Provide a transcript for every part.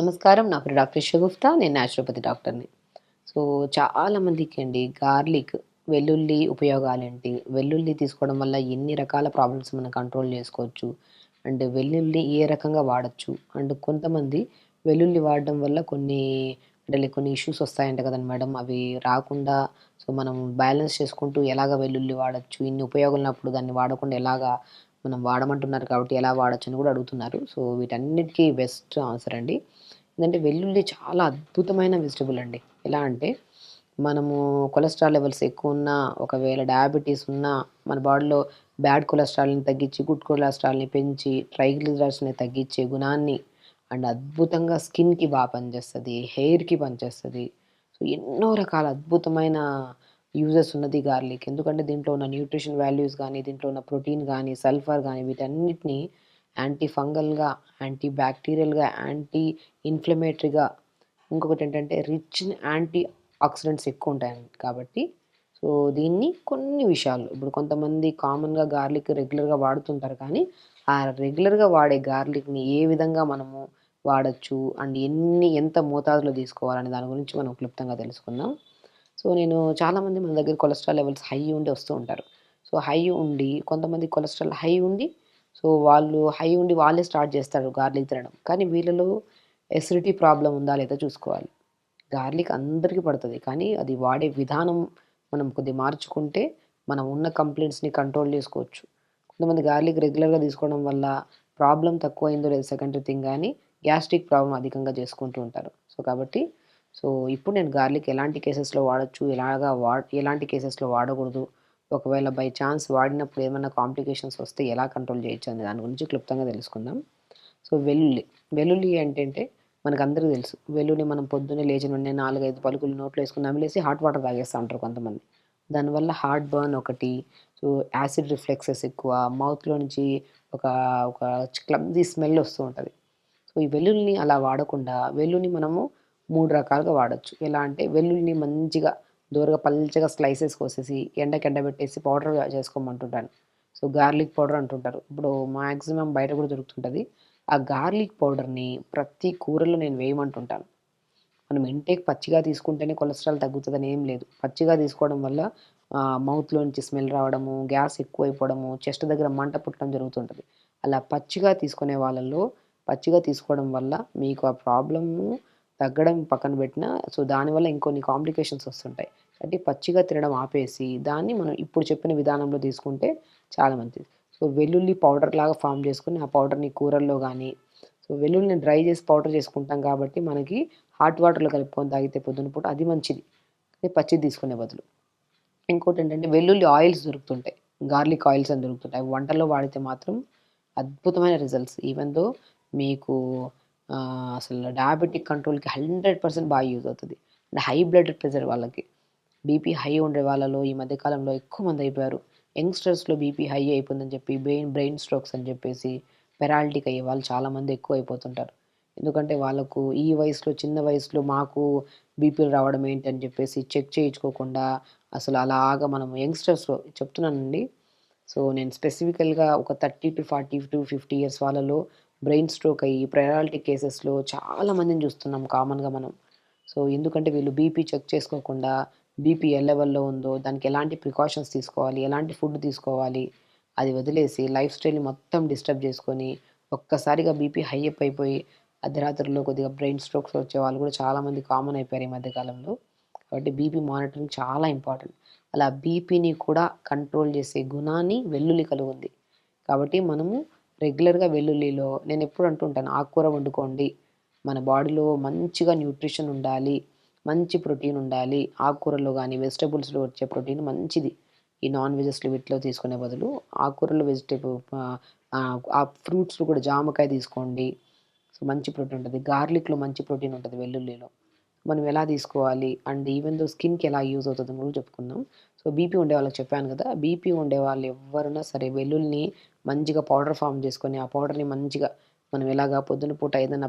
నమస్కారం. నా పేరు డాక్టర్ షగుఫ్తా. నేను న్యాచురోపతి డాక్టర్‌ని. సో, చాలా మందికండి గార్లిక్, వెల్లుల్లి ఉపయోగాలేంటి? వెల్లుల్లి తీసుకోవడం వల్ల ఎన్ని రకాల ప్రాబ్లమ్స్ మనం కంట్రోల్ చేసుకోవచ్చు? అండ్ వెల్లుల్లి ఏ రకంగా వాడొచ్చు? అండ్ కొంతమంది వెల్లుల్లి వాడడం వల్ల కొన్ని ఇష్యూస్ వస్తాయంట కదండీ మేడం! అవి రాకుండా మనం బ్యాలెన్స్ చేసుకుంటూ ఎలాగా వెల్లుల్లి వాడొచ్చు? ఇన్ని ఉపయోగాలున్నప్పుడు దాన్ని వాడకుండా ఎలాగా మనం వాడమంటున్నారు కాబట్టి ఎలా వాడొచ్చని కూడా అడుగుతున్నారు. సో, వీటన్నిటికి బెస్ట్ ఆన్సర్ అండి. ఏందంటే వెల్లుల్లి చాలా అద్భుతమైన వెజిటబుల్ అండి. ఎలా అంటే మనము కొలెస్ట్రాల్ లెవెల్స్ ఎక్కువున్నా, ఒకవేళ డయాబెటిస్ ఉన్నా, మన బాడీలో బ్యాడ్ కొలెస్ట్రాల్‌ని తగ్గించి, గుడ్ కొలెస్ట్రాల్‌ని పెంచి, ట్రైగ్లిజరైడ్స్‌ని తగ్గించే గుణాన్ని అండ్ అద్భుతంగా స్కిన్‌కి పనిచేస్తది. హెయిర్‌కి పనిచేస్తది. సో, ఎన్నో రకాల అద్భుతమైన యూజెస్ ఉన్నది గార్లిక్. ఎందుకంటే దీంట్లో ఉన్న న్యూట్రిషన్ వాల్యూస్ గానీ, దీంట్లో ఉన్న ప్రోటీన్ గానీ, సల్ఫర్ గానీ వీటన్నిటిని యాంటీ ఫంగల్‌గా, యాంటీ బ్యాక్టీరియల్‌గా, యాంటీ ఇన్‌ఫ్లమేటరీగా ఇంకొకటేంటంటే రిచ్ ఇన్ యాంటీ ఆక్సిడెంట్స్ ఎక్కువుంటాయండి. కాబట్టి దీన్ని కొన్ని విషయాల్లో ఇప్పుడు కొంతమంది కామన్‌గా గార్లిక్ రెగ్యులర్‌గా వాడుతుంటారు కానీ, ఆ రెగ్యులర్‌గా వాడే గార్లిక్‌ని ఏ విధంగా మనము వాడొచ్చు అండ్ ఎంత మోతాదులో తీసుకోవాలనే దాని గురించి మనం క్లుప్తంగా తెలుసుకుందాం. నేను చాలామంది మన దగ్గర కొలెస్ట్రాల్ లెవెల్స్ హై ఉండి వస్తూ ఉంటారు. హై ఉండి కొంతమంది కొలెస్ట్రాల్ హై ఉండి వాళ్ళు హై ఉండి వాళ్ళే స్టార్ట్ చేస్తారు గార్లిక్ తినడం. కానీ వీళ్ళలో ఎసిడిటీ ప్రాబ్లమ్ ఉందా లేదా చూసుకోవాలి. గార్లిక్ అందరికి పడతది. కానీ అది వాడే విధానం మనం కొద్దిగా మార్చుకుంటే మనం ఉన్న కంప్లెయింట్స్‌ని కంట్రోల్ చేసుకోవచ్చు. కొంతమంది గార్లిక్ రెగ్యులర్‌గా తీసుకోవడం వల్ల ప్రాబ్లమ్ తక్కువయిందో లేదో సెకండరీ థింగ్ గానీ గ్యాస్ట్రిక్ ప్రాబ్లమ్ అధికంగా చేసుకుంటూ ఉంటారు. కాబట్టి ఇప్పుడు నేను గార్లిక్ ఎలాంటి కేసెస్‌లో వాడొచ్చు, ఎలాంటి కేసెస్‌లో వాడకూడదు, ఒకవేళ బై ఛాన్స్ వాడినప్పుడు ఏమన్నా కాంప్లికేషన్స్ వస్తే ఎలా కంట్రోల్ చేయొచ్చు అనే దాని గురించి క్లుప్తంగా తెలుసుకుందాం. వెల్లుల్లి. వెల్లుల్లి ఏంటంటే మనకందరికి తెలుసు. వెల్లుల్లి మనం పొద్దున్నే లేచిన వెంటనే 4, 5 పలుకులు నోట్లో ఏసుకొని నమిలేసి హాట్ వాటర్ తాగేస్తా ఉంటారు కొంతమంది. దానివల్ల హార్ట్ బర్న్ ఒకటి, సో యాసిడ్ రిఫ్లెక్సెస్ ఎక్కువ, మౌత్‌లో నుంచి ఒక ఒక క్లమ్జీ స్మెల్ వస్తూ ఉంటది. ఈ వెల్లుల్లిని అలా వాడకుండా వెల్లుల్లిని మనము 3 రకాలుగా వాడొచ్చు. ఎలా అంటే వెల్లుల్లిని మంచిగా దోరగా పల్చగా స్లైసెస్ కోసేసి ఎండబెట్టేసి పౌడర్‌గా చేసుకోమంటుంటాను. గార్లిక్ పౌడర్ అంటుంటారు. ఇప్పుడు మాక్సిమం బయట కూడా దొరుకుతుంటది. ఆ గార్లిక్ పౌడర్‌ని ప్రతి కూరలో నేను వేయమంటుంటాను. మనం ఇంటేక్ పచ్చిగా తీసుకుంటేనే కొలెస్ట్రాల్ తగ్గుతదని ఏం లేదు. పచ్చిగా తీసుకోవడం వల్ల మౌత్‌లో నుంచి స్మెల్ రావడము, గ్యాస్ ఎక్కువైపోవడము, చెస్ట్ దగ్గర మంట పుట్టడం జరుగుతుంటది. అలా పచ్చిగా తీసుకునే వాళ్ళలో పచ్చిగా తీసుకోవడం వల్ల మీకు ఆ ప్రాబ్లము తగ్గడం పక్కన పెట్టినా, దానివల్ల ఇంకొన్ని కాంప్లికేషన్స్ వస్తుంటాయి. కాబట్టి పచ్చిగా తినడం ఆపేసి, దాన్ని మనం ఇప్పుడు చెప్పిన విధానంలో తీసుకుంటే చాలా మంచిది. వెల్లుల్లి పౌడర్‌లాగా ఫార్మ్ చేసుకొని, ఆ పౌడర్‌ని కూరల్లో గానీ, వెల్లుల్లిని డ్రై చేసి పౌడర్ చేసుకుంటాం కాబట్టి మనకి హాట్ వాటర్‌లో కలుపుకొని తాగితే పొద్దున పూట అది మంచిది. పచ్చిది తీసుకునే బదులు. ఇంకోటేంటంటే వెల్లుల్లి ఆయిల్స్ దొరుకుతుంటాయి. గార్లిక్ ఆయిల్స్ అని దొరుకుతుంటాయి. అవి వంటల్లో వాడితే మాత్రం అద్భుతమైన రిజల్ట్స్. ఈవెన్ దో మీకు అసలు డయాబెటిక్ కంట్రోల్‌కి 100% బాగా యూజ్ అవుతది. అండ్ హై బ్లడ్ ప్రెషర్ వాళ్ళకి. బీపీ హై ఉండే వాళ్ళలో ఈ మధ్య కాలంలో ఎక్కువ మందయిపోయారు. యంగ్‌స్టర్స్‌లో బీపీ హై అయిపోయిందని చెప్పి బ్రెయిన్ స్ట్రోక్స్ అని చెప్పేసి పెరాలిటిక్ అయ్యే వాళ్ళు చాలామంది ఎక్కువైపోతుంటారు. ఎందుకంటే వాళ్ళకు ఈ వయసులో చిన్న వయసులో మాకు బీపీలు రావడం ఏంటని చెప్పేసి చెక్ చేయించుకోకుండా అసలు అలాగా మనం యంగ్‌స్టర్స్‌లో చెప్తున్నానండి. నేను స్పెసిఫికల్‌గా ఒక 30-40-50 ఇయర్స్ వాళ్ళలో బ్రెయిన్ స్ట్రోక్ అయ్యి పెరాలిటిక్ కేసెస్‌లో చాలా మందిని చూస్తున్నాం కామన్‌గా మనం. ఎందుకంటే వీళ్ళు బీపీ చెక్ చేసుకోకుండా బీపీ ఏ లెవెల్‌లో ఉందో, దానికి ఎలాంటి ప్రికాషన్స్ తీసుకోవాలి, ఎలాంటి ఫుడ్ తీసుకోవాలి, అది వదిలేసి లైఫ్ స్టైల్‌ని మొత్తం డిస్టర్బ్ చేసుకొని, ఒక్కసారిగా బీపీ హై అయిపోయి అర్ధరాత్రుల్లో కొద్దిగా బ్రెయిన్ స్ట్రోక్స్ వచ్చేవాళ్ళు కూడా చాలామంది కామన్ అయిపోయారు ఈ మధ్య కాలంలో. కాబట్టి బీపీ మానిటరింగ్ చాలా ఇంపార్టెంట్. అలా బీపీని కూడా కంట్రోల్ చేసే గుణాన్ని వెల్లుల్లి కలిగుంది. కాబట్టి మనము రెగ్యులర్‌గా వెల్లుల్లిలో నేనెప్పుడు అంటుంటాను ఆకుకూర వండుకోండి. మన బాడీలో మంచిగా న్యూట్రిషన్ ఉండాలి. మంచి ప్రోటీన్ ఉండాలి. ఆకుకూరల్లో గాని, వెజిటబుల్స్‌లో వచ్చే ప్రోటీన్ మంచిది. ఈ నాన్ వెజెస్‌లో వీటిలో తీసుకునే బదులు ఆకుకూరలు ఆ ఫ్రూట్స్‌లో కూడా జామకాయ తీసుకోండి. మంచి ప్రోటీన్ ఉంటది. గార్లిక్‌లో మంచి ప్రోటీన్ ఉంటది వెల్లుల్లిలో. మనం ఎలా తీసుకోవాలి అండ్ ఈవెన్ దో స్కిన్‌కి ఎలా యూజ్ అవుతదని కూడా చెప్పుకుందాం. బీపీ ఉండే వాళ్ళకి చెప్పాను కదా! బీపీ ఉండేవాళ్ళు ఎవ్వరైనా సరే వెల్లుల్లిని మంచిగా పౌడర్ ఫార్మ్ చేసుకొని, ఆ పౌడర్‌ని మంచిగా మనం ఎలాగా పొద్దున పూట ఏదైనా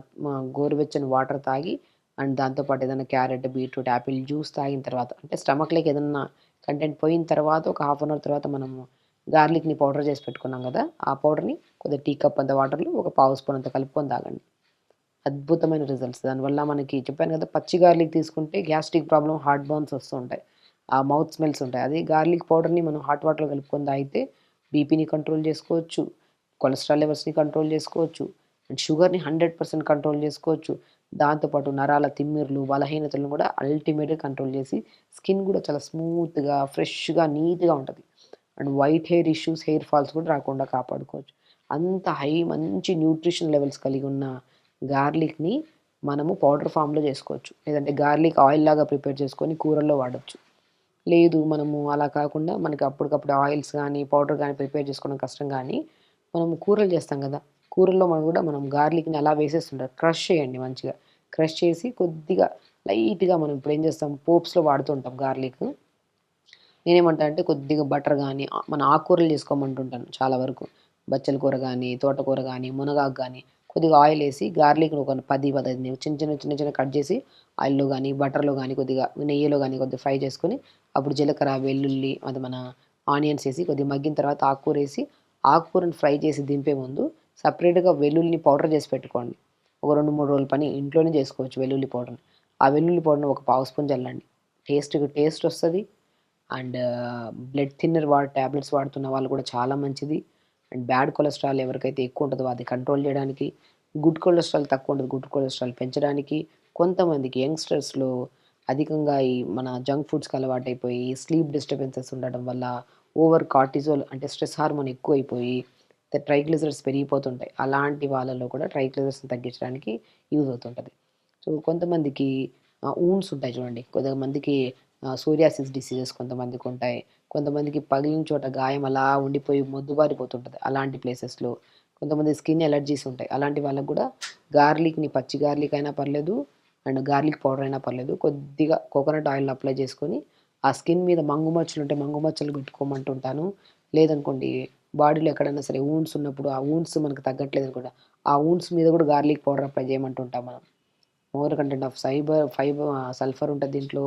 గోరువెచ్చని వాటర్ తాగి అండ్ దాంతో పాటు ఏదైనా క్యారెట్, బీట్రూట్, యాపిల్ జ్యూస్ తాగిన తర్వాత అంటే స్టమక్‌లోకి ఏదన్నా కంటెంట్ పోయిన తర్వాత ఒక హాఫ్ అన్ అవర్ తర్వాత మనము గార్లిక్‌ని పౌడర్ చేసి పెట్టుకున్నాం కదా! ఆ పౌడర్‌ని కొద్దిగా టీ కప్ అంత వాటర్‌లో ఒక పావు స్పూన్ అంత కలుపుకొని తాగండి. అద్భుతమైన రిజల్ట్స్. దానివల్ల మనకి చెప్పాను కదా! పచ్చి గార్లిక్ తీసుకుంటే గ్యాస్ట్రిక్ ప్రాబ్లమ్, హార్ట్ బర్న్స్ వస్తూ ఉంటాయి. ఆ మౌత్ స్మెల్స్ ఉంటాయి. అదే గార్లిక్ పౌడర్‌ని మనం హాట్ వాటర్‌లో కలుపుకొని తాగితే బీపీని కంట్రోల్ చేసుకోవచ్చు. కొలెస్ట్రాల్ లెవెల్స్‌ని కంట్రోల్ చేసుకోవచ్చు. అండ్ షుగర్‌ని 100% కంట్రోల్ చేసుకోవచ్చు. దాంతో పాటు నరాల తిమ్మిర్లు, బలహీనతలను కూడా అల్టిమేట్‌గా కంట్రోల్ చేసి స్కిన్ కూడా చాలా స్మూత్‌గా, ఫ్రెష్‌గా, నీట్‌గా ఉంటది. And white hair issues, hair falls కూడా రాకుండా కాపాడుకోవచ్చు. అంత మంచి న్యూట్రిషన్ లెవెల్స్ కలిగి ఉన్న గార్లిక్‌ని మనము పౌడర్ ఫామ్‌లో చేసుకోవచ్చు. లేదంటే గార్లిక్ ఆయిల్ లాగా ప్రిపేర్ చేసుకొని కూరల్లో వాడొచ్చు. లేదు మనము అలా కాకుండా మనకి అప్పటికప్పుడు ఆయిల్స్ గానీ, పౌడర్ గానీ ప్రిపేర్ చేసుకోవడం కష్టం గానీ, మనము కూరలు చేస్తాం గదా! కూరల్లో మనం గార్లిక్‌ని అలా వేసేస్తుంటారు. క్రష్ చేయండి మంచిగా. క్రష్ చేసి కొద్దిగా లైట్‌గా మనం ఇప్పుడేం చేస్తాం పోప్స్‌లో వాడుతూ ఉంటాం గార్లిక్. నేనేమంటా అంటే కొద్దిగా బటర్ గానీ, మన ఆకుకూరలు చేసుకోమంటుంటాను చాలా వరకు. బచ్చల కూర గానీ, తోటకూర గానీ, మునగాకు గానీ, కొద్దిగా ఆయిలేసి గార్లిక్‌ని ఒక 10, 15 చిన్న చిన్నగా కట్ చేసి ఆయిల్‌లో గానీ, బటర్‌లో గానీ, కొద్దిగా నెయ్యిలో గానీ కొద్దిగా ఫ్రై చేసుకొని, అప్పుడు జీలకర్ర, వెల్లుల్లి అది మన ఆనియన్స్ ఏసి కొద్దిగా మగ్గిన తర్వాత ఆకుకూరేసి, ఆకుకూరని ఫ్రై చేసి దింపే ముందు సెపరేట్‌గా వెల్లుల్లిని పౌడర్ చేసి పెట్టుకోండి. ఒక 2, 3 రోజుల పని ఇంట్లోనే చేసుకోవచ్చు వెల్లుల్లి పౌడర్‌ని. ఆ వెల్లుల్లి పౌడర్‌ని ఒక పావు స్పూన్ చల్లండి. టేస్టొస్తది. అండ్ బ్లడ్ థిన్నర్ టాబ్లెట్స్ వాడుతున్న వాళ్ళు కూడా చాలా మంచిది. అండ్ బ్యాడ్ కొలెస్ట్రాల్ ఎవరికైతే ఎక్కువ ఉంటదో అది కంట్రోల్ జేయడానికి, గుడ్ కొలెస్ట్రాల్ తక్కువ ఉంటది. గుడ్ కొలెస్ట్రాల్ పెంచడానికి, కొంతమందికి యంగ్‌స్టర్స్‌లో అధికంగా ఈ మన జంక్ ఫుడ్స్‌కి అలవాటైపోయి, స్లీప్ డిస్టర్బెన్సెస్ ఉండడం వల్ల, ఓవర్ కార్టిజోల్ అంటే స్ట్రెస్ హార్మోన్ ఎక్కువైపోయి, ట్రైగ్లిజరైడ్స్ పెరిగిపోతుంటాయి. అలాంటి వాళ్ళలో కూడా ట్రైగ్లిజరైడ్స్‌ని తగ్గించడానికి యూజ్ అవుతుంటది. సో, కొంతమందికి వూండ్స్ ఉంటాయి చూడండి. కొద్దిగా మందికి సోరియాసిస్ డిసీజెస్ కొంతమందికుంటాయి. కొంతమందికి పగిలిన చోట గాయం అలా ఉండిపోయి మొద్దుబారిపోతుంటది. అలాంటి ప్లేసెస్‌లో. కొంతమంది స్కిన్ ఎలర్జీస్ ఉంటాయి. అలాంటి వాళ్ళకి గూడా గార్లిక్‌ని పచ్చి గార్లిక్ అయినా పర్లేదు, అండ్ గార్లిక్ పౌడర్ అయినా పర్లేదు. కొద్దిగా కోకోనట్ ఆయిల్‌ని అప్లై చేసుకొని, ఆ స్కిన్ మీద మంగు మచ్చలుంటే మంగు మచ్చలు పెట్టుకోమంటుంటాను. లేదనుకోండి బాడీలో ఎక్కడైనా సరే వూండ్స్ ఉన్నప్పుడు, ఆ వూండ్స్ మనకు తగ్గట్లేదనుకోండి, ఆ వూండ్స్ మీద గూడా గార్లిక్ పౌడర్ అప్లై చేయమంటుంటాం మనం. మోర్ కంటెంట్ ఆఫ్ సల్ఫర్ ఉంటది దీంట్లో.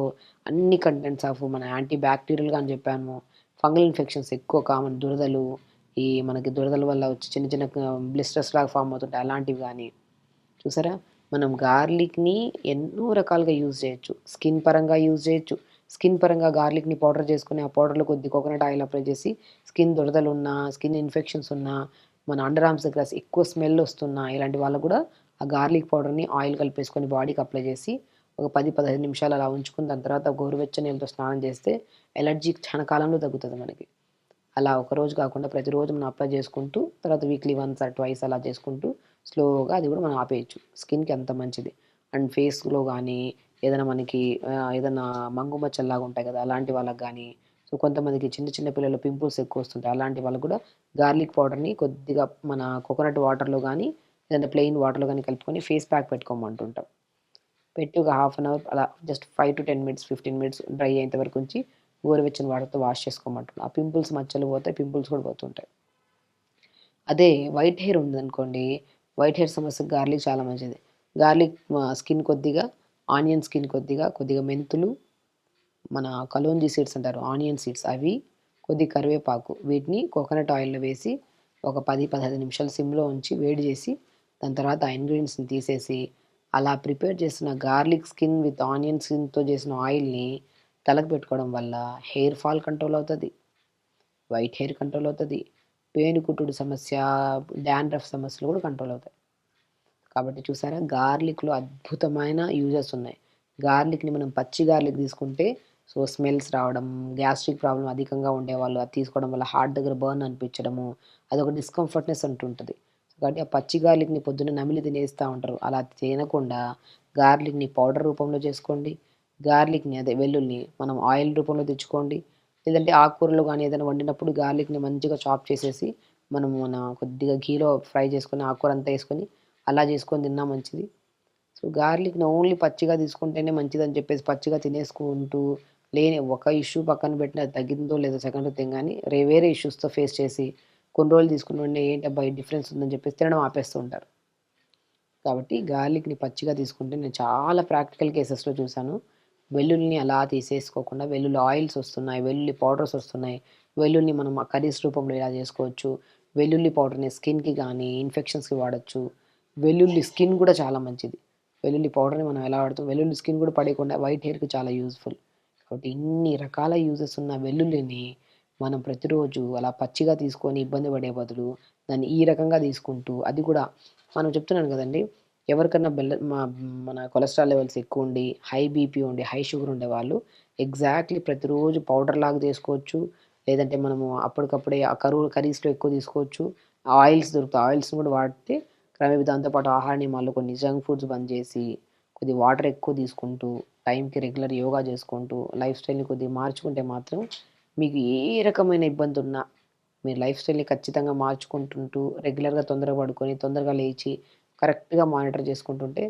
అన్ని కంటెంట్స్ ఆఫ్ మన యాంటీ బ్యాక్టీరియల్‌గా అని చెప్పాను. ఫంగల్ ఇన్ఫెక్షన్స్ ఎక్కువ కామన్ దురదలు, ఈ మనకి దురదల వల్ల వచ్చి చిన్న చిన్న బ్లిస్టర్స్ లాగా ఫార్మ్ అవుతుంటాయి. అలాంటివి గానీ చూసారా? మనం గార్లిక్‌ని ఎన్నో రకాలుగా యూజ్ చేయొచ్చు. స్కిన్ పరంగా యూజ్ చేయొచ్చు. స్కిన్ పరంగా గార్లిక్‌ని పౌడర్ చేసుకొని, ఆ పౌడర్‌లో కొద్ది కోకోనట్ ఆయిల్ అప్లై చేసి, స్కిన్ దురదలున్నా, స్కిన్ ఇన్ఫెక్షన్స్ ఉన్నా, మన అండర్ ఆర్మ్స్ దగ్గర ఎక్కువ స్మెల్ ఒస్తున్నా, ఇలాంటి వాళ్ళకి గూడా ఆ గార్లిక్ పౌడర్‌ని ఆయిల్ కలిపేసుకొని బాడీకి అప్లై చేసి, ఒక 10, 15 నిమిషాలు అలా ఉంచుకొని, దాని తర్వాత గోరువెచ్చని నీళ్ళతో స్నానం చేస్తే, ఎలర్జీ క్షణకాలంలో తగ్గుతది మనకి. అలా ఒకరోజు కాకుండా ప్రతిరోజు మనం అప్లై చేసుకుంటూ, తర్వాత వీక్లీ వన్స్ ఆర్ ట్వైస్ అలా చేసుకుంటూ, స్లోగా అది కూడా మనం ఆపేయొచ్చు. స్కిన్‌కి అంత మంచిది. అండ్ ఫేస్‌లో గానీ, ఏదైనా మనకి ఏదన్నా మంగు మచ్చల్లాగా ఉంటాయి కదా! అలాంటి వాళ్ళకి గానీ, సో, కొంతమందికి చిన్న చిన్న పిల్లలు పింపుల్స్ ఎక్కువ వస్తుంటాయి. అలాంటి వాళ్ళకి కూడా గార్లిక్ పౌడర్‌ని కొద్దిగా మన కోకోనట్ వాటర్‌లో గానీ, లేదంటే ప్లెయిన్ వాటర్‌లో గానీ కలుపుకొని ఫేస్ ప్యాక్ పెట్టుకోమంటుంటాం. పెట్టి ఒక హాఫ్ అన్ అవర్ అలా జస్ట్ 5-10 మినిట్స్, 15 మినిట్స్ డ్రై అయ్యేంత వరకు ఉంచి, గోరువెచ్చని వాటర్‌తో వాష్ చేసుకోమంటున్నా. ఆ పింపుల్స్ మచ్చలు పోతాయి. పింపుల్స్ కూడా పోతుంటాయి. అదే వైట్ హెయిర్ ఉందనుకోండి, వైట్ హెయిర్ సమస్యకి గార్లిక్ చాలా మంచిది. గార్లిక్ స్కిన్ కొద్దిగా, ఆనియన్ స్కిన్ కొద్దిగా, కొద్దిగా మెంతులు, మన కలోంజీ సీడ్స్ అంటారు. ఆనియన్ సీడ్స్ అవి, కొద్దిగా కరివేపాకు వీటిని కోకోనట్ ఆయిల్‌లో వేసి ఒక 10, 15 నిమిషాలు సిమ్‌లో ఉంచి వేడి చేసి, దాని తర్వాత ఆ ఇంగ్రీడియెంట్స్‌ని తీసేసి, అలా ప్రిపేర్ చేసిన గార్లిక్ స్కిన్ విత్ ఆనియన్ స్కిన్‌తో చేసిన ఆయిల్‌ని తలకు పెట్టుకోవడం వల్ల హెయిర్ ఫాల్ కంట్రోల్ అవుతది. వైట్ హెయిర్ కంట్రోల్ అవుతది. పేనుకుట్టుడు సమస్య, డాండ్రఫ్ సమస్యలు కూడా కంట్రోల్ అవుతాయి. కాబట్టి చూసారా గార్లిక్‌లో అద్భుతమైన యూజెస్ ఉన్నాయి. గార్లిక్‌ని మనం పచ్చి గార్లిక్ తీసుకుంటే సో, స్మెల్స్ రావడం, గ్యాస్ట్రిక్ ప్రాబ్లమ్ అధికంగా ఉండేవాళ్ళు అది తీసుకోవడం వల్ల హార్ట్ దగ్గర బర్న్ అనిపించడము, అదొక డిస్కంఫర్ట్‌నెస్ అంటుంటది. కాబట్టి ఆ పచ్చి గార్లిక్‌ని పొద్దున్నే నమిలి తినేస్తా ఉంటారు. అలా తినకుండా గార్లిక్‌ని పౌడర్ రూపంలో చేసుకోండి. గార్లిక్‌ని అదే వెల్లుల్లిని మనం ఆయిల్ రూపంలో తెచ్చుకోండి. లేదంటే ఆకుకూరలు గానీ ఏదైనా వండినప్పుడు గార్లిక్‌ని మంచిగా చాప్ చేసేసి, మనము కొద్దిగా ఘీలో ఫ్రై చేసుకొని ఆకుకూరంతా ఏసుకొని అలా చేసుకొని తిన్నా మంచిది. సో, గార్లిక్‌ని ఓన్లీ పచ్చిగా తీసుకుంటేనే మంచిదని చెప్పేసి పచ్చిగా తినేసుకుంటూ, లేని ఒక ఇష్యూ పక్కన పెట్టినా అది తగ్గిందో లేదో సెకండ్ థింగ్ గానీ, వేరే ఇష్యూస్‌తో ఫేస్ చేసి, కొన్ని రోజులు తీసుకున్న వెంటనే ఏంటబ్బా! ఈ డిఫరెన్స్ ఉందని చెప్పేసి తినడం ఆపేస్తూ ఉంటారు. కాబట్టి గార్లిక్‌ని పచ్చిగా తీసుకుంటే నేను చాలా ప్రాక్టికల్ కేసెస్‌లో చూసాను. వెల్లుల్లిని అలా తీసేసుకోకుండా వెల్లుల్లి ఆయిల్స్ వస్తున్నాయి. వెల్లుల్లి పౌడర్స్ వస్తున్నాయి. వెల్లుల్లిని మనం కర్రీస్ రూపంలో ఇలా చేసుకోవచ్చు. వెల్లుల్లి పౌడర్‌ని స్కిన్‌కి గానీ, ఇన్ఫెక్షన్స్‌కి వాడొచ్చు. వెల్లుల్లి స్కిన్ కూడా చాలా మంచిది. వెల్లుల్లి పౌడర్‌ని మనం ఎలా వాడుతాం, వెల్లుల్లి స్కిన్ కూడా పడేయకుండా వైట్ హెయిర్‌కి చాలా యూజ్‌ఫుల్. కాబట్టి ఇన్ని రకాల యూజెస్ ఉన్న వెల్లుల్లిని మనం ప్రతిరోజు అలా పచ్చిగా తీసుకొని ఇబ్బంది పడే బదులు, దాన్ని ఈ రకంగా తీసుకుంటూ అది కూడా మనం చెప్తున్నాను కదండీ! ఎవరికన్నా మన కొలెస్ట్రాల్ లెవెల్స్ ఎక్కువుండి, హై బీపీ ఉండి, హై షుగర్ ఉండేవాళ్ళు ఎగ్జాక్ట్‌లీ ప్రతిరోజు పౌడర్‌లాగా చేసుకోవచ్చు. లేదంటే మనము అప్పటికప్పుడే ఆ కర్రీస్‌లో ఎక్కువ తీసుకోవచ్చు. ఆయిల్స్ దొరుకుతాయి. ఆయిల్స్‌ని కూడా వాడితే క్రమేపీ దాంతో పాటు ఆహార నియమాల్లో కొన్ని జంక్ ఫుడ్స్ బంద్ చేసి, కొద్దిగా వాటర్ ఎక్కువ తీసుకుంటూ, టైంకి రెగ్యులర్ యోగా చేసుకుంటూ, లైఫ్ స్టైల్‌ని కొద్దిగా మార్చుకుంటే మాత్రం మీకు ఏ రకమైన ఇబ్బందున్నా మీరు లైఫ్ స్టైల్‌ని ఖచ్చితంగా మార్చుకుంటుంటూ, రెగ్యులర్‌గా తొందరగా పడుకొని, తొందరగా లేచి, కరెక్ట్‌గా మానిటర్ చేసుకుంటుంటే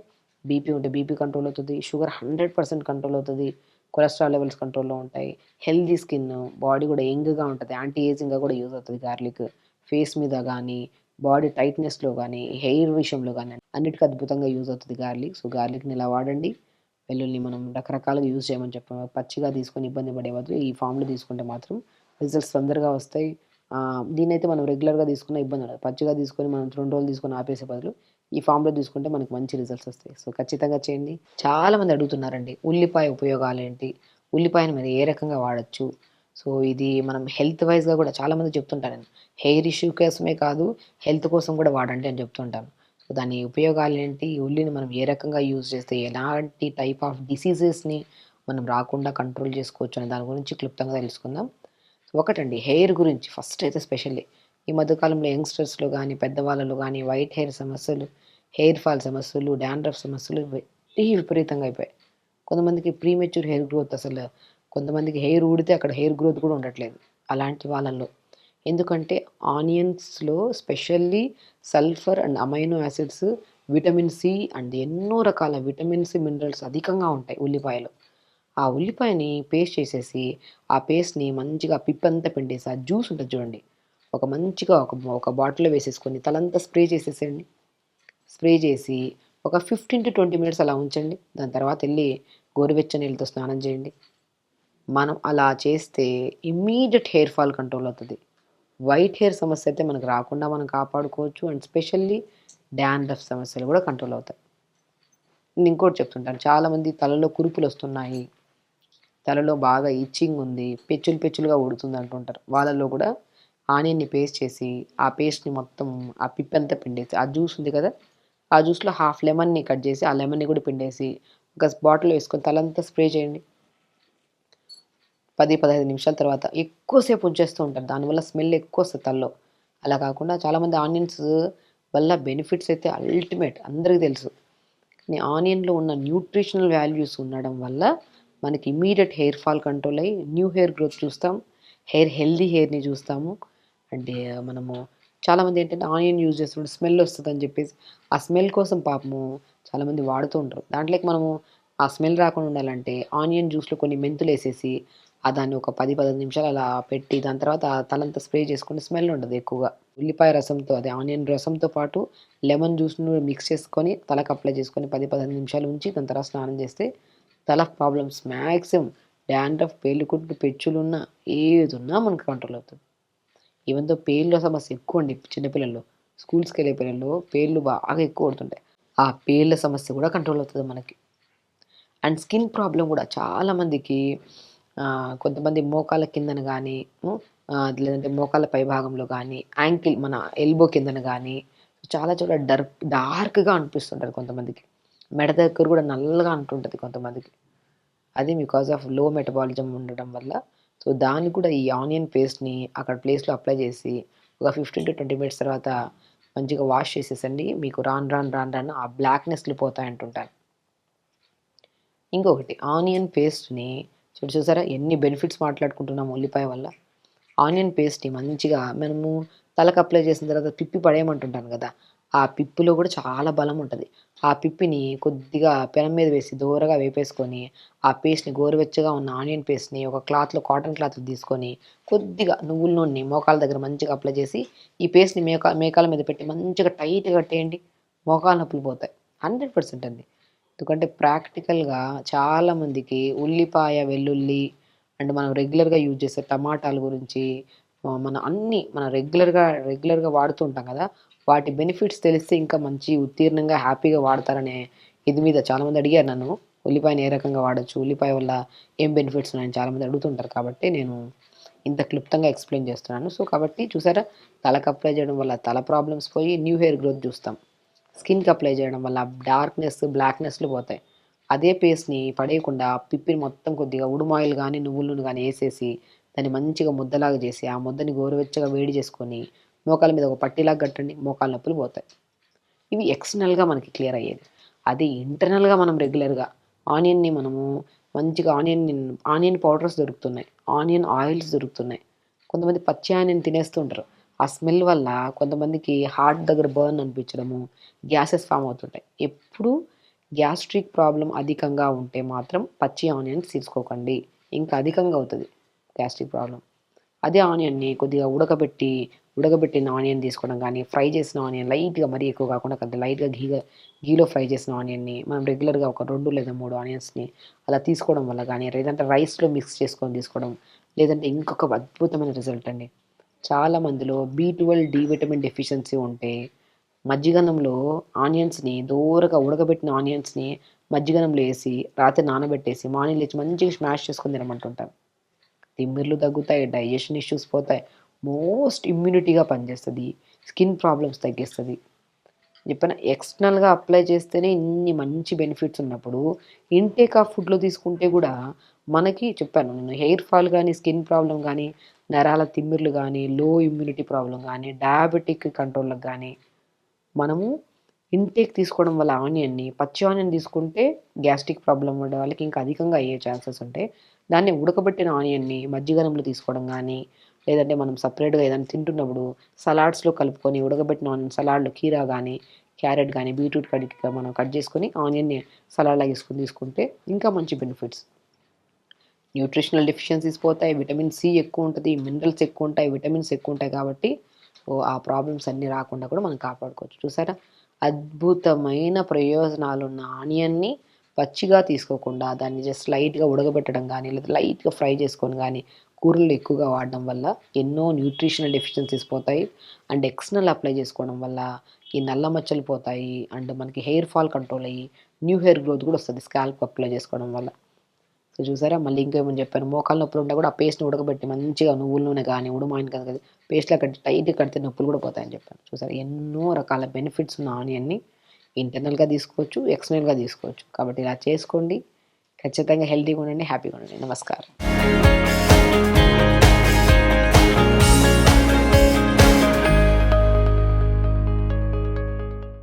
బీపీ ఉంటే బీపీ కంట్రోల్ అవుతది. షుగర్ 100% కంట్రోల్ అవుతది. కొలెస్ట్రాల్ లెవెల్స్ కంట్రోల్‌లో ఉంటాయి. హెల్తీ స్కిన్, బాడీ కూడా యంగ్‌గా ఉంటది. యాంటీ ఏజింగ్‌గా కూడా యూజ్ అవుతది గార్లిక్. ఫేస్ మీద గానీ, బాడీ టైట్‌నెస్‌లో గానీ, హెయిర్ విషయంలో గానీ అన్నిటికి అద్భుతంగా యూజ్ అవుతది గార్లిక్. సో, గార్లిక్‌ని ఇలా వాడండి. వెల్లుల్లిని మనం రకరకాలుగా యూజ్ చేయమని చెప్పాము. పచ్చిగా తీసుకొని ఇబ్బంది పడే బదులు ఈ ఫార్మ్‌లో తీసుకుంటే మాత్రం రిజల్ట్స్ తొందరగా వస్తాయి. దీన్నైతే మనం రెగ్యులర్‌గా తీసుకున్న ఇబ్బంది ఉండదు. పచ్చిగా తీసుకొని మనం 2 రోజులు తీసుకొని ఆపేసే బదులు ఈ ఫార్మ్‌లో తీసుకుంటే మనకు మంచి రిజల్ట్స్ వస్తాయి. సో, ఖచ్చితంగా చేయండి. చాలామంది అడుగుతున్నారండి. ఉల్లిపాయ ఉపయోగాలేంటి? ఉల్లిపాయని మరి ఏ రకంగా వాడొచ్చు? సో, ఇది మనం హెల్త్ వైస్‌గా కూడా చాలామంది చెప్తుంటారు నేను. హెయిర్ ఇష్యూ కోసమే కాదు, హెల్త్ కోసం కూడా వాడండి అని చెప్తుంటాను. సో, దాని ఉపయోగాలేంటి? ఉల్లిని మనం ఏ రకంగా యూజ్ చేస్తే ఎలాంటి టైప్ ఆఫ్ డిసీజెస్‌ని మనం రాకుండా కంట్రోల్ చేసుకోవచ్చు అనే దాని గురించి క్లుప్తంగా తెలుసుకుందాం. ఒకటండి హెయిర్ గురించి ఫస్ట్ అయితే స్పెషల్లీ. ఈ మధ్య కాలంలో యంగ్‌స్టర్స్‌లో గానీ, పెద్దవాళ్ళలో గానీ వైట్ హెయిర్ సమస్యలు, హెయిర్ ఫాల్ సమస్యలు, డాండ్రఫ్ సమస్యలు విపరీతంగా అయిపోయాయి. కొంతమందికి ప్రీమెచ్యూర్ హెయిర్ గ్రోత్ కొంతమందికి హెయిర్ ఊడితే అక్కడ హెయిర్ గ్రోత్ కూడా ఉండట్లేదు. అలాంటి వాళ్ళలో. ఎందుకంటే ఆనియన్స్‌లో specially sulphur and amino acids, vitamin C and ఎన్నో రకాల విటమిన్స్, మినరల్స్ అధికంగా ఉంటాయి ఉల్లిపాయలో. ఆ ఉల్లిపాయని పేస్ట్ చేసేసి, ఆ పేస్ట్‌ని మంచిగా పిప్పంతా పిండేసి, ఆ జ్యూస్ ఉంటది చూడండి. మంచిగా ఒక బాటిల్‌లో వేసేసుకొని తలంతా స్ప్రే చేసేసేయండి. స్ప్రే చేసి ఒక 15-20 మినిట్స్ అలా ఉంచండి. దాని తర్వాతెళ్లి గోరువెచ్చని నీళ్ళతో స్నానం చేయండి. మనం అలా చేస్తే ఇమ్మీడియేట్ హెయిర్ ఫాల్ కంట్రోల్ అవుతది. వైట్ హెయిర్ సమస్య అయితే మనకు రాకుండా మనం కాపాడుకోవచ్చు. అండ్ స్పెషల్లీ డాండ్రఫ్ సమస్యలు కూడా కంట్రోల్ అవుతాయి. నేను ఇంకోటి చెప్తుంటాను. చాలామంది తలలో కురుపులొస్తున్నాయి. తలలో బాగా ఇచ్చింగ్ ఉంది. పెచ్చులు పెచ్చులుగా ఊడుతుంది అంటుంటారు. వాళ్ళలో కూడా ఆనియన్‌ని పేస్ట్ చేసి, ఆ పేస్ట్‌ని మొత్తం ఆ పిప్పంతా పిండేసి, ఆ జ్యూస్ ఉంది కదా! ఆ జ్యూస్‌లో హాఫ్ లెమన్‌ని కట్ చేసి, ఆ లెమన్‌ని కూడా పిండేసి, ఒక బాటిల్‌లో వేసుకొని తలంతా స్ప్రే చేయండి. 10, 15 నిమిషాల తర్వాత ఎక్కువ సేపు ఉంచేస్తూ ఉంటారు. దానివల్ల స్మెల్ ఎక్కువొస్తది తలలో. అలా కాకుండా చాలామంది ఆనియన్స్ వల్ల బెనిఫిట్స్ అయితే అల్టిమేట్ అందరికి తెలుసు. కానీ ఆనియన్‌లో ఉన్న న్యూట్రిషనల్ వాల్యూస్ ఉండడం వల్ల మనకి ఇమ్మీడియేట్ హెయిర్ ఫాల్ కంట్రోల్ అయ్యి, న్యూ హెయిర్ గ్రోత్ చూస్తాం. హెల్తీ హెయిర్‌ని చూస్తాము. అంటే మనము చాలామంది ఏంటంటే ఆనియన్ యూజ్ చేస్తున్నప్పుడు స్మెల్ వస్తదని చెప్పేసి, ఆ స్మెల్ కోసం పాపము చాలామంది వాడుతూ ఉంటారు. దాంట్లోకి మనము ఆ స్మెల్ రాకుండా ఉండాలంటే ఆనియన్ జ్యూస్‌లో కొన్ని మెంతులేసేసి, దాన్ని ఒక 10, 15 నిమిషాలు అలా పెట్టి దాని తర్వాత తలంతా స్ప్రే చేసుకుంటే స్మెల్ ఉండదు ఎక్కువగా. ఉల్లిపాయ రసంతో అదే ఆనియన్ రసంతో పాటు లెమన్ జ్యూస్‌ను మిక్స్ చేసుకొని తలకు అప్లై చేసుకొని 10, 15 నిమిషాలు ఉంచి దాని తర్వాత స్నానం చేస్తే తల ప్రాబ్లమ్స్ మాక్సిమం డాండ్రఫ్, పేలుకుట్లు, పెచ్చులున్నా ఏదున్నా మనకు కంట్రోల్ అవుతది. ఈవెన్ దో పేర్ల సమస్య ఎక్కువండి చిన్న పిల్లల్లో. స్కూల్స్‌కెళ్ళే పిల్లల్లో పేర్లు బాగా ఎక్కువ పడుతుంటాయి. ఆ పేర్ల సమస్య కూడా కంట్రోల్ అవుతది మనకి. అండ్ స్కిన్ ప్రాబ్లమ్ గూడా చాలా మందికి కొంతమంది మోకాళ్ళ కిందన గానీ, లేదంటే మోకాళ్ళ పై భాగంలో గానీ, యాంకిల్ మన ఎల్బో కిందన గానీ, చాలా చోట్ల డార్క్‌గా అనిపిస్తుంటది కొంతమందికి. మెడ దగ్గర గూడా నల్లగా అంటుంటది కొంతమందికి. అది బికాస్ ఆఫ్ లో మెటబాలిజం ఉండడం వల్ల. సో, దానికి కూడా ఈ ఆనియన్ పేస్ట్‌ని అక్కడ ప్లేస్‌లో అప్లై చేసి, ఒక 15-20 మినిట్స్ తర్వాత మంచిగా వాష్ చేసేసండి. మీకు రాను ఆ బ్లాక్‌నెస్‌లు పోతాయంటుంటారు. ఇంకొకటి ఆనియన్ పేస్ట్‌ని చూసారా ఎన్ని బెనిఫిట్స్ మాట్లాడుకుంటున్నాం ఉల్లిపాయ వల్ల. ఆనియన్ పేస్ట్‌ని మంచిగా మనము తలకు అప్లై చేసిన తర్వాత పిప్పి పడేయమంటుంటాను గదా! ఆ పిప్పిలో గూడా చాలా బలం ఉంటది. ఆ పిప్పిని కొద్దిగా పెనం మీద వేసి దోరగా వేపేసుకొని, ఆ పేస్ట్‌ని గోరువెచ్చగా ఉన్న ఆనియన్ పేస్ట్‌ని ఒక కాటన్ క్లాత్‌లో తీసుకొని, కొద్దిగా నువ్వుల నూనెని మోకాళ్ళ దగ్గర మంచిగా అప్లై చేసి, ఈ పేస్ట్‌ని మేకాల మీద పెట్టి మంచిగా టైట్‌గా కట్టేయండి. మోకాళ్ళ నొప్పులు పోతాయి. 100% అండి. ఎందుకంటే ప్రాక్టికల్‌గా చాలామందికి ఉల్లిపాయ, వెల్లుల్లి అండ్ మనం రెగ్యులర్‌గా యూజ్ చేసే టమాటాల గురించి మన రెగ్యులర్‌గా వాడుతూ ఉంటాం కదా! వాటి బెనిఫిట్స్ తెలిస్తే ఇంకా మంచి ఉత్తీర్ణంగా హ్యాపీగా వాడతారనే ఇది మీద చాలామంది అడిగారు నన్ను. ఉల్లిపాయని ఏ రకంగా వాడొచ్చు? ఉల్లిపాయ వల్ల ఏం బెనిఫిట్స్ ఉన్నాయని చాలామంది అడుగుతుంటారు కాబట్టి నేను ఇంత క్లుప్తంగా ఎక్స్‌ప్లెయిన్ చేస్తున్నాను. సో, కాబట్టి చూసారా తలకు అప్లై చేయడం వల్ల తల ప్రాబ్లమ్స్ పోయి న్యూ హెయిర్ గ్రోత్ చూస్తాం. స్కిన్‌కి అప్లై చేయడం వల్ల డార్క్‌నెస్, బ్లాక్‌నెస్‌లు పోతాయి. అదే పేస్ట్‌ని పడేయకుండా పిప్పిని మొత్తం కొద్దిగా ఉడుమాయిల్ గానీ, నువ్వుల నూనె గానీ ఏసేసి దాన్ని మంచిగా ముద్దలాగా చేసి, ఆ ముద్దని గోరువెచ్చగా వేడి చేసుకొని మోకాళ్ళ మీద ఒక పట్టీలాగా కట్టండి. మోకాళ్ళ నొప్పులు పోతాయి. ఇవి ఎక్స్‌టర్నల్‌గా మనకి క్లియర్ అయ్యేది. అదే ఇంటర్నల్‌గా మనం రెగ్యులర్‌గా ఆనియన్‌ని మనము మంచిగా ఆనియన్ పౌడర్స్ దొరుకుతున్నాయి. ఆనియన్ ఆయిల్స్ దొరుకుతున్నాయి. కొంతమంది పచ్చి ఆనియన్ తినేస్తూ ఉంటారు. ఆ స్మెల్ వల్ల కొంతమందికి హార్ట్ దగ్గర బర్న్ అనిపించడము, గ్యాసెస్ ఫార్మ్ అవుతుంటాయి. ఎప్పుడూ గ్యాస్ట్రిక్ ప్రాబ్లమ్ అధికంగా ఉంటే మాత్రం పచ్చి ఆనియన్స్ తీసుకోకండి. ఇంకా అధికంగా అవుతది గ్యాస్ట్రిక్ ప్రాబ్లమ్. అదే ఆనియన్‌ని కొద్దిగా ఉడకబెట్టిన ఆనియన్ తీసుకోవడం గానీ, ఫ్రై చేసిన ఆనియన్ లైట్‌గా మరీ ఎక్కువ కాకుండా కొద్దిగా లైట్‌గా గీలో ఫ్రై చేసిన ఆనియన్‌ని మనం రెగ్యులర్‌గా ఒక 2 లేదా 3 ఆనియన్స్‌ని అలా తీసుకోవడం వల్ల గానీ, లేదంటే రైస్‌లో మిక్స్ చేసుకొని తీసుకోవడం, లేదంటే ఇంకొక అద్భుతమైన రిజల్ట్ అండి. చాలా మందిలో బి12, డి విటమిన్ డెఫిషియన్సీ ఉంటే మజ్జిగన్నంలో ఆనియన్స్‌ని దోరగా ఉడకబెట్టిన ఆనియన్స్‌ని మజ్జిగన్నంలో ఏసి రాత్రి నానబెట్టేసి మార్నింగ్ లేచి మంచిగా స్మాష్ చేసుకొని తినమంటుంటారు. తిమ్మిర్లు తగ్గుతాయి, డైజెషన్ ఇష్యూస్ పోతాయి. మోస్ట్ ఇమ్యూనిటీగా పనిచేస్తది. స్కిన్ ప్రాబ్లమ్స్ తగ్గిస్తది. చెప్పానా ఎక్స్టర్నల్‌గా అప్లై చేస్తేనే ఇన్ని మంచి బెనిఫిట్స్ ఉన్నప్పుడు, ఇన్‌టేక్ ఆఫ్ ఫుడ్‌లో తీసుకుంటే గూడా మనకి చెప్పాను నేను హెయిర్ ఫాల్ గానీ, స్కిన్ ప్రాబ్లమ్ గానీ, నరాల తిమ్మిర్లు గానీ, లో ఇమ్యూనిటీ ప్రాబ్లమ్ గానీ, డయాబెటిక్ కంట్రోల్‌కి గానీ మనము ఇన్‌టేక్ తీసుకోవడం వల్ల ఆనియన్‌ని, పచ్చి ఆనియన్ తీసుకుంటే గ్యాస్ట్రిక్ ప్రాబ్లమ్ ఉండే వాళ్ళకి ఇంకా అధికంగా అయ్యే ఛాన్సెస్ ఉంటాయి. దాన్ని ఉడకబెట్టిన ఆనియన్‌ని మజ్జిగన్నంలో తీసుకోవడం గానీ, లేదంటే మనం సెపరేట్‌గా ఏదైనా తింటున్నప్పుడు సలాడ్స్‌లో కలుపుకొని ఉడకబెట్టిన ఆనియన్ సలాడ్‌లో కీరా గానీ, క్యారెట్ గానీ, బీట్రూట్ మనం కట్ చేసుకొని ఆనియన్‌ని సలాడ్‌లాగా ఏసుకొని తీసుకుంటే ఇంకా మంచి బెనిఫిట్స్. న్యూట్రిషనల్ డెఫిషియన్సీస్ పోతాయి. విటమిన్ సి ఎక్కువుంటది. మినరల్స్ ఎక్కువుంటాయి. విటమిన్స్ ఎక్కువుంటాయి కాబట్టి ఆ ప్రాబ్లమ్స్ అన్నీ రాకుండా కూడా మనం కాపాడుకోవచ్చు. చూసారా? అద్భుతమైన ప్రయోజనాలున్న ఆనియన్‌ని పచ్చిగా తీసుకోకుండా దాన్ని జస్ట్ లైట్‌గా ఉడకబెట్టడం గానీ, లేదా లైట్‌గా ఫ్రై చేసుకొని గానీ, కూరల్లో ఎక్కువగా వాడడం వల్ల ఎన్నో న్యూట్రిషనల్ డెఫిషియన్సీస్ పోతాయి. అండ్ ఎక్స్టర్నల్ అప్లై చేసుకోవడం వల్ల ఈ నల్ల మచ్చలు పోతాయి. అండ్ మనకి హెయిర్ ఫాల్ కంట్రోల్ అయ్యి, న్యూ హెయిర్ గ్రోత్ కూడా వస్తది స్కాల్ప్‌కి అప్లై చేసుకోవడం వల్ల. సో, చూసారా మళ్ళీ ఇంకేమని చెప్పాను. మోకాళ్ళ నొప్పులుంటే కూడా ఆ పేస్ట్‌ని ఉడకబెట్టి మంచిగా నువ్వుల నూనె గానీ, ఉడుమాయిన్ కదా పేస్ట్‌లా కట్టి టైట్‌గా కడితే నొప్పులు కూడా పోతాయని చెప్పాను. చూసారా ఎన్నో రకాల బెనిఫిట్స్ ఉన్న ఆనియన్‌ని ఇంటర్నల్‌గా తీసుకోవచ్చు, ఎక్స్టర్నల్‌గా తీసుకోవచ్చు. కాబట్టి ఇలా చేసుకోండి. ఖచ్చితంగా హెల్తీగా ఉండండి, హ్యాపీగా ఉండండి. నమస్కారం.